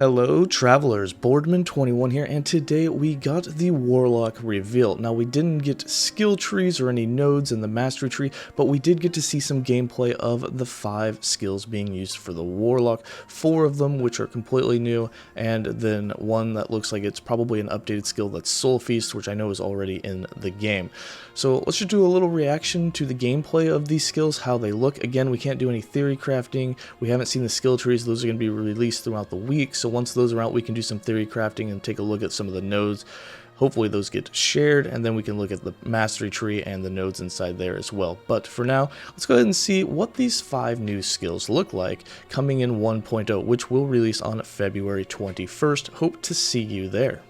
Hello travelers, Boardman21 here, and today we got the Warlock reveal. Now we didn't get skill trees or any nodes in the mastery tree, but we did get to see some gameplay of the 5 skills being used for the Warlock, 4 of them which are completely new, and then one that looks like it's probably an updated skill that's Soul Feast, which I know is already in the game. So let's just do a little reaction to the gameplay of these skills, how they look. Again, we can't do any theory crafting, we haven't seen the skill trees, those are going to be released throughout the week, so once those are out, we can do some theory crafting and take a look at some of the nodes. Hopefully those get shared, and then we can look at the mastery tree and the nodes inside there as well. But for now, let's go ahead and see what these 5 new skills look like coming in 1.0, which will release on February 21st. Hope to see you there.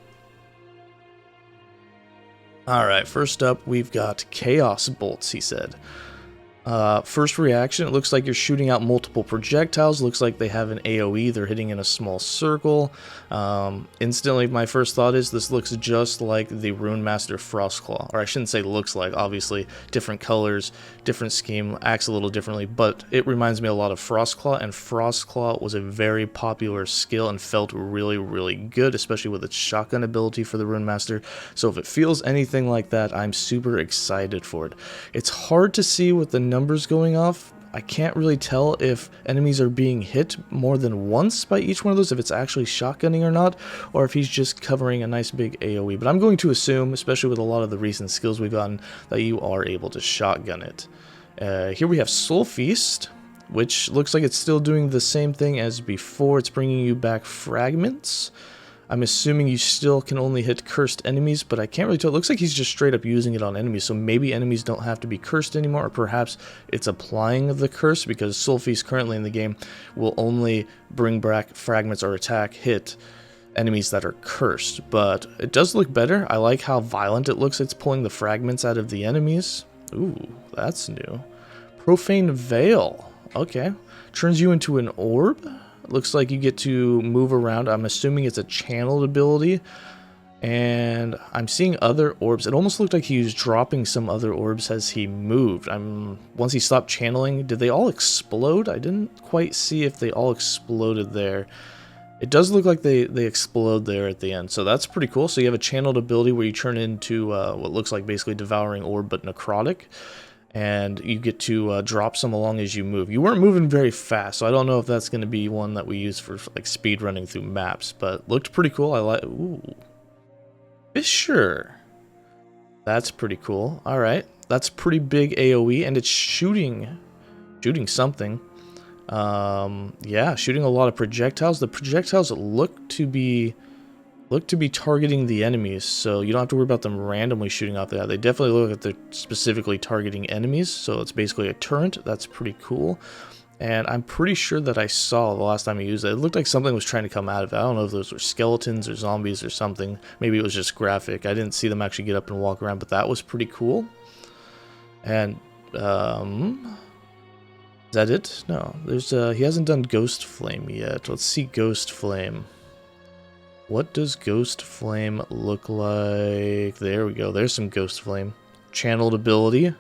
Alright, first up we've got Chaos Bolts, he said. First reaction, it looks like you're shooting out multiple projectiles. Looks like they have an AoE, they're hitting in a small circle. Instantly my first thought is this looks just like the Rune Master Frostclaw, or I shouldn't say looks like, obviously different colors, different scheme, acts a little differently, but it reminds me a lot of Frostclaw, and Frostclaw was a very popular skill and felt really good, especially with its shotgun ability for the Rune Master. So if it feels anything like that, I'm super excited for it. It's hard to see with the numbers going off. I can't really tell if enemies are being hit more than once by each one of those, if it's actually shotgunning or not, or if he's just covering a nice big AoE. But I'm going to assume, especially with a lot of the recent skills we've gotten, that you are able to shotgun it. Here we have Soul Feast, which looks like it's still doing the same thing as before. It's bringing you back fragments. I'm assuming you still can only hit cursed enemies, but I can't really tell. It looks like he's just straight up using it on enemies, so maybe enemies don't have to be cursed anymore, or perhaps it's applying the curse, because Soul Feast currently in the game will only bring back fragments or hit enemies that are cursed. But it does look better. I like how violent it looks. It's pulling the fragments out of the enemies. Ooh, that's new. Profane Veil. Okay. Turns you into an orb. Looks like you get to move around. I'm assuming it's a channeled ability. And I'm seeing other orbs. It almost looked like he was dropping some other orbs as he moved. Once he stopped channeling, did they all explode? I didn't quite see if they all exploded there. It does look like they explode there at the end. So that's pretty cool. So you have a channeled ability where you turn into what looks like basically Devouring Orb, but necrotic. And you get to drop some along as you move. You weren't moving very fast, so I don't know if that's going to be one that we use for like speed running through maps, but looked pretty cool. I like. Ooh, Fisher. That's pretty cool. All right, that's pretty big AOE, and it's shooting something. Yeah, shooting a lot of projectiles. The projectiles look to be targeting the enemies, so you don't have to worry about them randomly shooting off that. They definitely look like they're specifically targeting enemies, so it's basically a turret. That's pretty cool. And I'm pretty sure that I saw the last time I used it, it looked like something was trying to come out of it. I don't know if those were skeletons or zombies or something. Maybe it was just graphic. I didn't see them actually get up and walk around, but that was pretty cool. And is that it? No, there's he hasn't done Ghost Flame yet. Let's see Ghost Flame. What does Ghost Flame look like? There we go. There's some Ghost Flame. Channeled ability.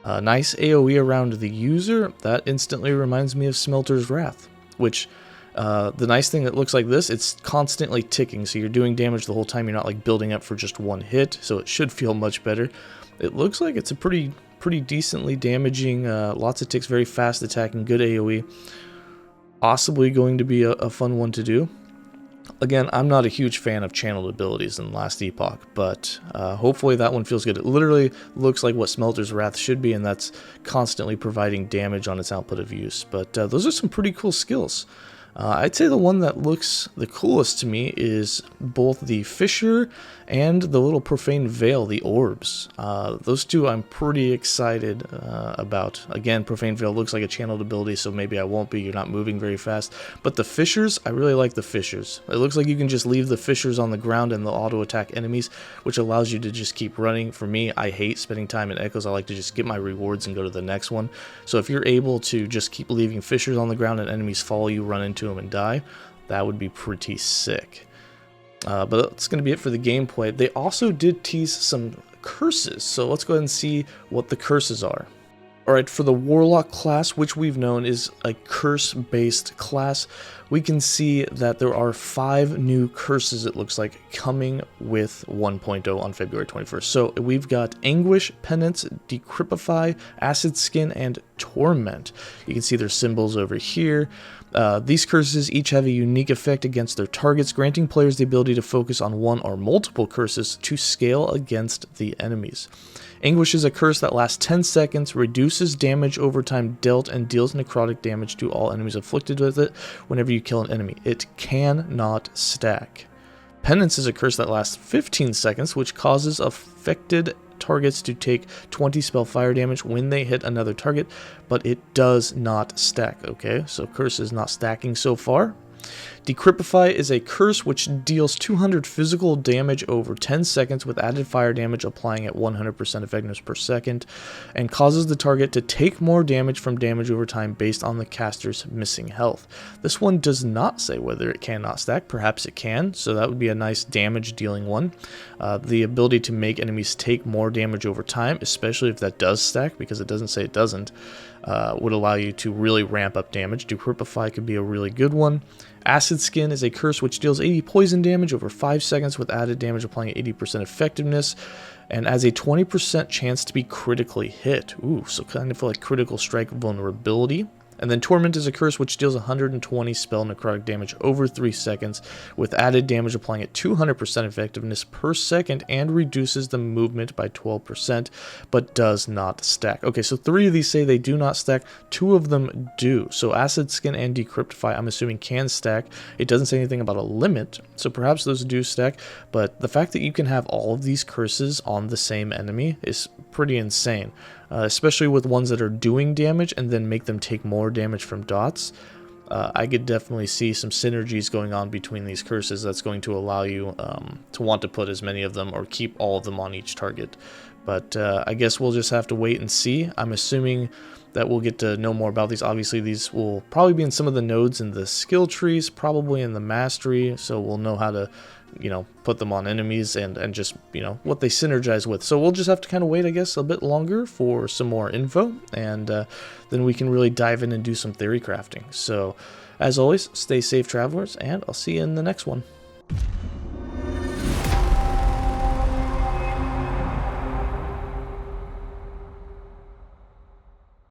Nice AoE around the user. That instantly reminds me of Smelter's Wrath. Which, the nice thing that looks like this, it's constantly ticking. So you're doing damage the whole time. You're not like building up for just one hit. So it should feel much better. It looks like it's a pretty decently damaging. Lots of ticks, very fast attacking, good AoE. Possibly going to be a fun one to do. Again, I'm not a huge fan of channeled abilities in Last Epoch, but hopefully that one feels good. It literally looks like what Smelter's Wrath should be, and that's constantly providing damage on its output of use. But those are some pretty cool skills. I'd say the one that looks the coolest to me is both the Fisher and the little Profane Veil, the orbs. Those two I'm pretty excited about. Again, Profane Veil looks like a channeled ability, so maybe I won't be. You're not moving very fast. But the Fissures, I really like the Fissures. It looks like you can just leave the Fissures on the ground and they'll auto-attack enemies, which allows you to just keep running. For me, I hate spending time in Echoes. I like to just get my rewards and go to the next one. So if you're able to just keep leaving Fissures on the ground and enemies follow you, run into them and die, that would be pretty sick. But that's going to be it for the gameplay. They also did tease some curses, so let's go ahead and see what the curses are. Alright, for the Warlock class, which we've known is a curse-based class, we can see that there are 5 new curses, it looks like, coming with 1.0 on February 21st. So we've got Anguish, Penance, Decrypify, Acid Skin, and Torment. You can see their symbols over here. These curses each have a unique effect against their targets, granting players the ability to focus on one or multiple curses to scale against the enemies. Anguish is a curse that lasts 10 seconds, reduces damage over time dealt, and deals necrotic damage to all enemies afflicted with it whenever you kill an enemy. It cannot stack. Penance is a curse that lasts 15 seconds, which causes affected targets to take 20 spell fire damage when they hit another target, but it does not stack. Okay, so curse is not stacking so far. Decrypify is a curse which deals 200 physical damage over 10 seconds with added fire damage applying at 100% effectiveness per second, and causes the target to take more damage from damage over time based on the caster's missing health. This one does not say whether it cannot stack. Perhaps it can, so that would be a nice damage dealing one. The ability to make enemies take more damage over time, especially if that does stack, because it doesn't say it doesn't, would allow you to really ramp up damage. Decrypify could be a really good one. Acid Skin is a curse which deals 80 poison damage over 5 seconds with added damage applying at 80% effectiveness, and has a 20% chance to be critically hit. Ooh, so kind of like critical strike vulnerability. And then Torment is a curse which deals 120 spell necrotic damage over 3 seconds, with added damage applying at 200% effectiveness per second, and reduces the movement by 12%, but does not stack. Okay, so 3 of these say they do not stack, 2 of them do. So Acid Skin and Decryptify, I'm assuming, can stack. It doesn't say anything about a limit, so perhaps those do stack, but the fact that you can have all of these curses on the same enemy is pretty insane. Especially with ones that are doing damage and then make them take more damage from dots. I could definitely see some synergies going on between these curses that's going to allow you to want to put as many of them or keep all of them on each target. But I guess we'll just have to wait and see. I'm assuming that we'll get to know more about these. Obviously, these will probably be in some of the nodes in the skill trees, probably in the mastery, so we'll know how to, you know, put them on enemies and just, you know, what they synergize with. So we'll just have to kind of wait, I guess, a bit longer for some more info, and then we can really dive in and do some theory crafting. So as always, stay safe, travelers, and I'll see you in the next one.